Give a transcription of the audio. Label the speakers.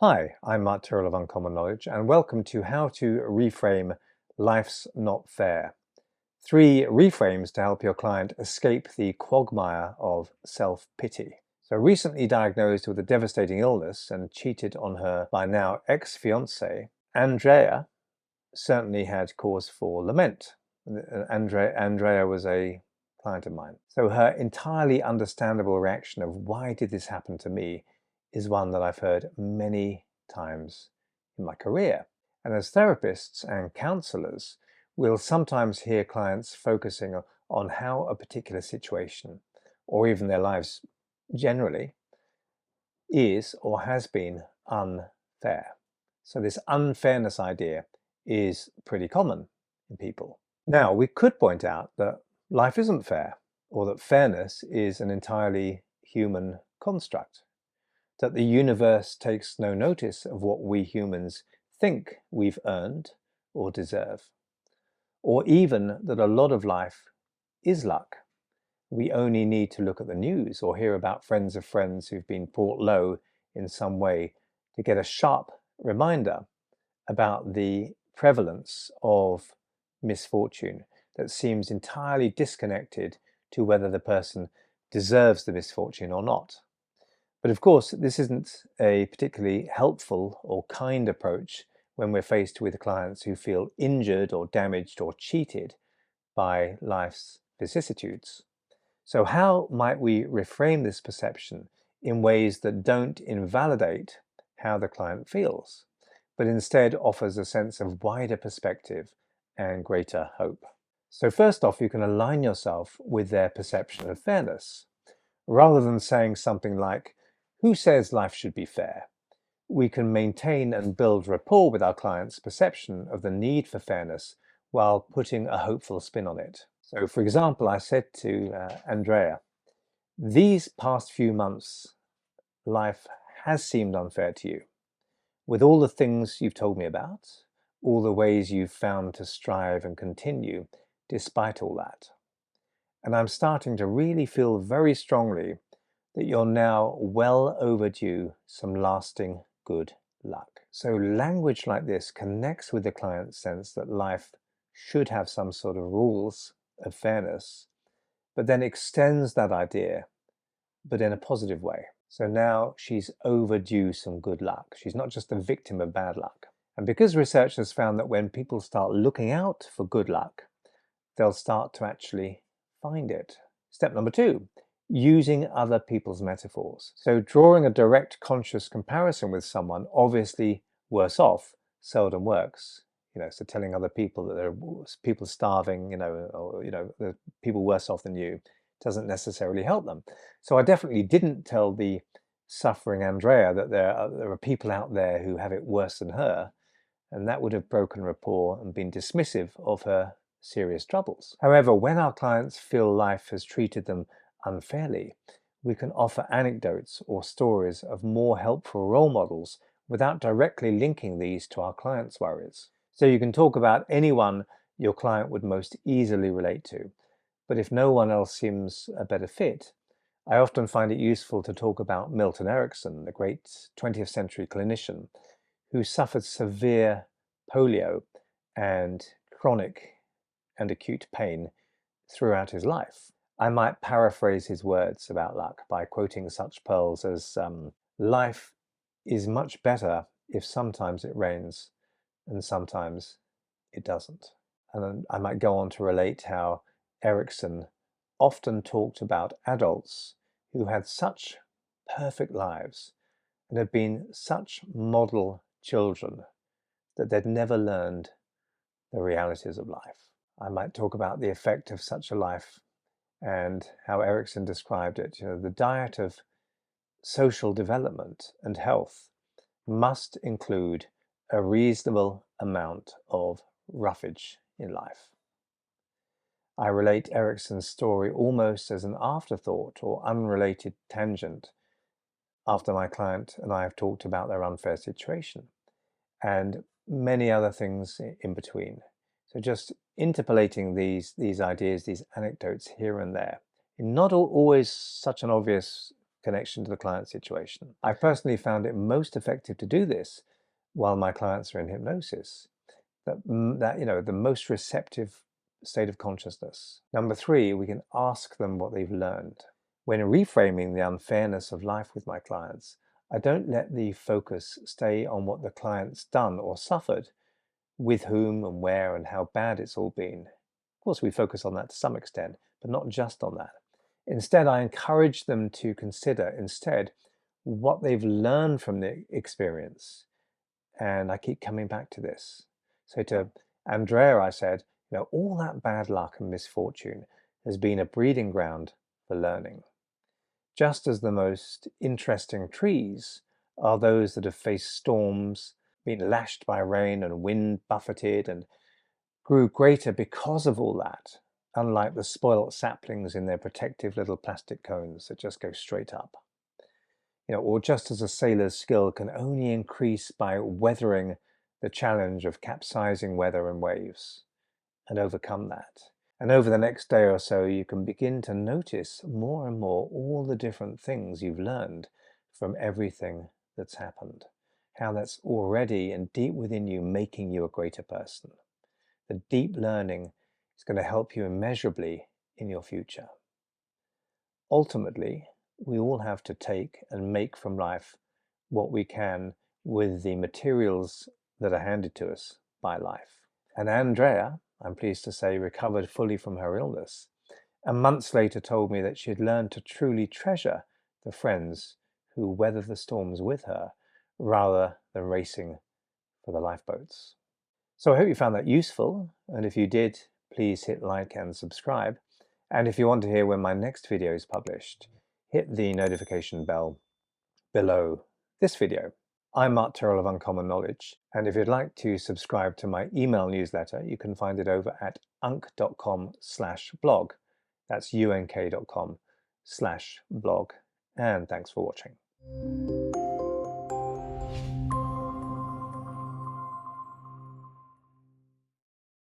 Speaker 1: Hi, I'm Tyrrell of Uncommon Knowledge, and welcome to How to Reframe Life's Not Fair. 3 reframes to help your client escape the quagmire of self-pity. So recently diagnosed with a devastating illness and cheated on her by now ex-fiancé, Andrea certainly had cause for lament. Andrea was a client of mine. So her entirely understandable reaction of why did this happen to me is one that I've heard many times in my career. And as therapists and counselors, we'll sometimes hear clients focusing on how a particular situation, or even their lives generally, is or has been unfair. So this unfairness idea is pretty common in people. Now, we could point out that life isn't fair, or that fairness is an entirely human construct, that the universe takes no notice of what we humans think we've earned or deserve, or even that a lot of life is luck. We only need to look at the news or hear about friends of friends who've been brought low in some way to get a sharp reminder about the prevalence of misfortune that seems entirely disconnected to whether the person deserves the misfortune or not. But of course, this isn't a particularly helpful or kind approach when we're faced with clients who feel injured or damaged or cheated by life's vicissitudes. So how might we reframe this perception in ways that don't invalidate how the client feels, but instead offers a sense of wider perspective and greater hope? So first off, you can align yourself with their perception of fairness. Rather than saying something like, "Who says life should be fair?" we can maintain and build rapport with our client's perception of the need for fairness while putting a hopeful spin on it. So, for example, I said to Andrea, "These past few months, life has seemed unfair to you. With all the things you've told me about, all the ways you've found to strive and continue despite all that. And I'm starting to really feel very strongly that you're now well overdue some lasting good luck." So language like this connects with the client's sense that life should have some sort of rules of fairness, but then extends that idea, but in a positive way. So now she's overdue some good luck. She's not just a victim of bad luck. And because research has found that when people start looking out for good luck, they'll start to actually find it. Step number 2, using other people's metaphors. So drawing a direct conscious comparison with someone obviously worse off seldom works. So telling other people that there are people starving, or there are people worse off than you doesn't necessarily help them. So I definitely didn't tell the suffering Andrea that there are people out there who have it worse than her, and that would have broken rapport and been dismissive of her serious troubles. However, when our clients feel life has treated them unfairly, we can offer anecdotes or stories of more helpful role models without directly linking these to our clients' worries. So you can talk about anyone your client would most easily relate to, but if no one else seems a better fit, I often find it useful to talk about Milton Erickson, the great 20th century clinician, who suffered severe polio and chronic and acute pain throughout his life. I might paraphrase his words about luck by quoting such pearls as, "Life is much better if sometimes it rains and sometimes it doesn't." And then I might go on to relate how Erickson often talked about adults who had such perfect lives and had been such model children that they'd never learned the realities of life. I might talk about the effect of such a life and how Erickson described it. The diet of social development and health must include a reasonable amount of roughage in life. I relate Erickson's story almost as an afterthought or unrelated tangent after my client and I have talked about their unfair situation, and many other things in between. So just interpolating these ideas, these anecdotes here and there, in not always such an obvious connection to the client situation. I've personally found it most effective to do this while my clients are in hypnosis. The most receptive state of consciousness. Number 3, we can ask them what they've learned. When reframing the unfairness of life with my clients, I don't let the focus stay on what the client's done or suffered, with whom and where and how bad it's all been. Of course, we focus on that to some extent, but not just on that. Instead, I encourage them to consider what they've learned from the experience. And I keep coming back to this. So to Andrea, I said, all that bad luck and misfortune has been a breeding ground for learning. Just as the most interesting trees are those that have faced storms, been lashed by rain and wind, buffeted, and grew greater because of all that, unlike the spoilt saplings in their protective little plastic cones that just go straight up. Or just as a sailor's skill can only increase by weathering the challenge of capsizing weather and waves, and overcome that. And over the next day or so, you can begin to notice more and more all the different things you've learned from everything that's happened. How that's already and deep within you making you a greater person. The deep learning is going to help you immeasurably in your future. Ultimately, we all have to take and make from life what we can with the materials that are handed to us by life. And Andrea, I'm pleased to say, recovered fully from her illness, and months later told me that she had learned to truly treasure the friends who weather the storms with her rather than racing for the lifeboats. So I hope you found that useful, and if you did, please hit like and subscribe. And if you want to hear when my next video is published, hit the notification bell below this video. I'm Mark Tyrrell of Uncommon Knowledge, and if you'd like to subscribe to my email newsletter, you can find it over at unk.com/blog. That's unk.com/blog. And thanks for watching.